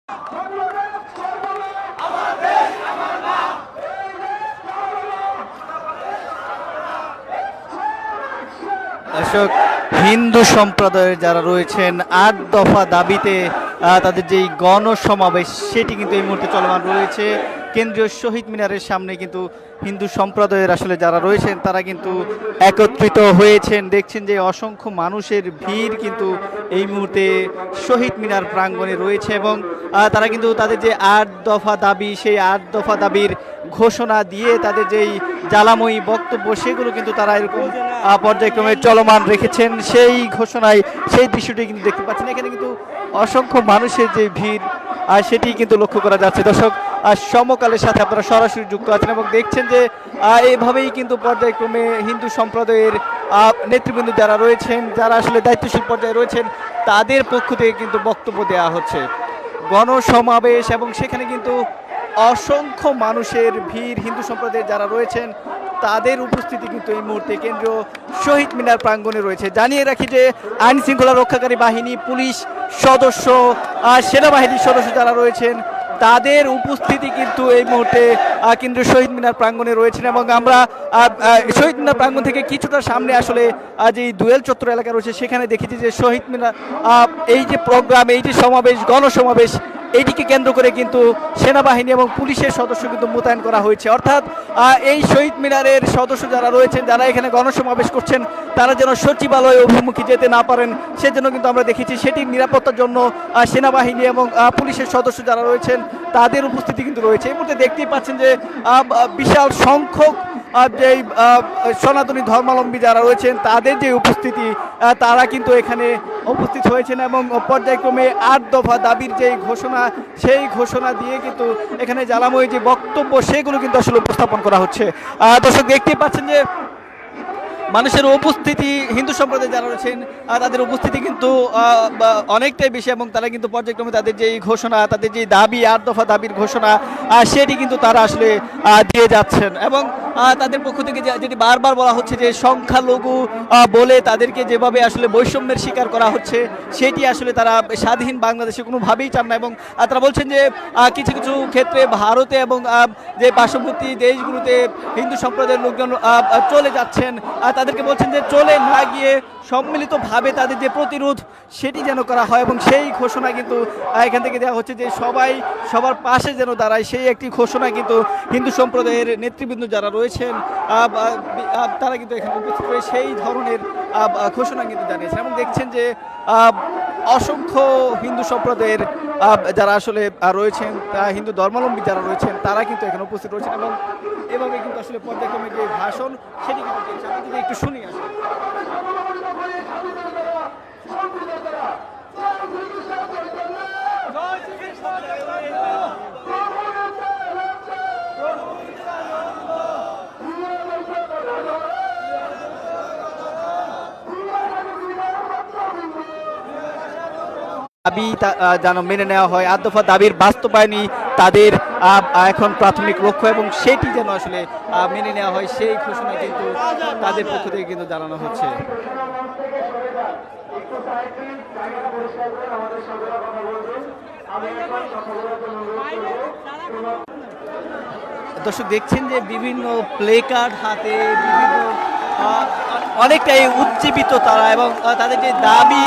দর্শক, হিন্দু সম্প্রদায়ের যারা রয়েছেন ৮ দফা দাবিতে তাদের যেই গণসমাবেশ সেটি কিন্তু এই মুহূর্তে চলমান রয়েছে কেন্দ্রীয় শহীদ মিনারের সামনে। কিন্তু হিন্দু সম্প্রদায়ের আসলে যারা রয়েছেন তারা কিন্তু একত্রিত হয়েছেন। দেখছেন যে অসংখ্য মানুষের ভিড় কিন্তু এই মুহূর্তে শহীদ মিনার প্রাঙ্গণে রয়েছে এবং তারা কিন্তু তাদের যে ৮ দফা দাবি, সেই ৮ দফা দাবির ঘোষণা দিয়ে তাদের যেই জ্বালাময়ী বক্তব্য সেগুলো কিন্তু তারা এরকম পর্যায়ক্রমে চলমান রেখেছেন। সেই ঘোষণায় সেই দৃশ্যটি কিন্তু দেখতে পাচ্ছেন। এখানে কিন্তু অসংখ্য মানুষের যে ভিড় সেটি কিন্তু লক্ষ্য করা যাচ্ছে। দর্শক, সমকালের সাথে আপনারা সরাসরি যুক্ত আছেন এবং দেখছেন যে এইভাবেই কিন্তু পর্যায়ক্রমে হিন্দু সম্প্রদায়ের নেতৃবৃন্দ যারা রয়েছেন, যারা আসলে দায়িত্বশীল পর্যায়ে রয়েছেন, তাদের পক্ষ থেকে কিন্তু বক্তব্য দেওয়া হচ্ছে, গণসমাবেশ, এবং সেখানে কিন্তু অসংখ্য মানুষের ভিড়। হিন্দু সম্প্রদায়ের যারা রয়েছেন তাদের উপস্থিতি কিন্তু এই মুহূর্তে কেন্দ্রীয় শহীদ মিনার প্রাঙ্গণে রয়েছে। জানিয়ে রাখি যে আইন শৃঙ্খলা রক্ষাকারী বাহিনী, পুলিশ সদস্য, সেনাবাহিনীর সদস্য যারা রয়েছেন তাদের উপস্থিতি কিন্তু এই মুহূর্তে কেন্দ্রীয় শহীদ মিনার প্রাঙ্গণে রয়েছেন। এবং আমরা শহীদ মিনার প্রাঙ্গণ থেকে কিছুটা সামনে আসলে যে দোয়েল চত্বর এলাকা রয়েছে সেখানে দেখেছি যে শহীদ মিনার এই যে প্রোগ্রাম, এই যে সমাবেশ, গণসমাবেশ, এইটিকে কেন্দ্র করে কিন্তু সেনাবাহিনী এবং পুলিশের সদস্য কিন্তু মোতায়েন করা হয়েছে। অর্থাৎ এই শহীদ মিনারের সদস্য যারা রয়েছেন, যারা এখানে গণসমাবেশ করছেন, তারা যেন সচিবালয় অভিমুখী যেতে না পারেন সেজন্য কিন্তু আমরা দেখেছি সেটির নিরাপত্তার জন্য সেনাবাহিনী এবং পুলিশের সদস্য যারা রয়েছেন তাদের উপস্থিতি কিন্তু রয়েছে। এই মুহূর্তে দেখতেই পাচ্ছেন যে বিশাল সংখ্যক যে সনাতনী ধর্মাবলম্বী যারা রয়েছেন তাদের যে উপস্থিতি, তারা কিন্তু এখানে উপস্থিত হয়েছেন এবং পর্যায়ক্রমে ৮ দফা দাবির যে ঘোষণা, সেই ঘোষণা দিয়ে কিন্তু এখানে জ্বালাময়ী যে বক্তব্য সেগুলো কিন্তু আসলে উপস্থাপন করা হচ্ছে। দর্শক, দেখতেই পাচ্ছেন যে মানুষের উপস্থিতি, হিন্দু সম্প্রদায় যারা রয়েছেন তাদের উপস্থিতি কিন্তু অনেকটাই বেশি এবং তারা কিন্তু পর্যায়ক্রমে তাদের যে ঘোষণা, তাদের যে দাবি, ৮ দফা দাবির ঘোষণা, সেটি কিন্তু তারা আসলে দিয়ে যাচ্ছেন। এবং তাদের পক্ষ থেকে যেটি বারবার বলা হচ্ছে যে সংখ্যালঘু বলে তাদেরকে যেভাবে আসলে বৈষম্যের শিকার করা হচ্ছে সেটি আসলে তারা স্বাধীন বাংলাদেশে কোনোভাবেই চান না। এবং তারা বলছেন যে কিছু কিছু ক্ষেত্রে ভারতে এবং যে পার্শ্ববর্তী দেশগুলোতে হিন্দু সম্প্রদায়ের লোকজন চলে যাচ্ছেন, তাদেরকে বলছেন যে চলে না গিয়ে সম্মিলিতভাবে তাদের যে প্রতিরোধ সেটি যেন করা হয়। এবং সেই ঘোষণা কিন্তু এখান থেকে দেওয়া হচ্ছে যে সবাই সবার পাশে যেন দাঁড়ায়, সেই একটি ঘোষণা কিন্তু হিন্দু সম্প্রদায়ের নেতৃবৃন্দ যারা রয়েছেন তারা কিন্তু এখানে উপস্থিত হয়ে সেই ধরনের ঘোষণা কিন্তু জানিয়েছেন। এবং দেখছেন যে অসংখ্য হিন্দু সম্প্রদায়ের যারা আসলে রয়েছেন, হিন্দু ধর্মাবলম্বী যারা রয়েছেন তারা কিন্তু এখানে উপস্থিত রয়েছেন এবং এভাবে কিন্তু আসলে পর্যায়ক্রমে যে ভাষণ সেটি কিন্তু আমাদেরকে একটু শুনি আসলে। দাবি যেন মেনে নেওয়া হয়, ৮ দফা দাবির বাস্তবায়নই তাদের এখন প্রাথমিক লক্ষ্য এবং সেটি যেন আসলে মেনে নেওয়া হয়, সেই ঘোষণা কিন্তু তাদের পক্ষ থেকে কিন্তু জানানো হচ্ছে। দর্শক, দেখছেন যে বিভিন্ন প্লে কার্ড হাতে, বিভিন্ন অনেকটাই উজ্জীবিত তারা এবং তাদের যে দাবি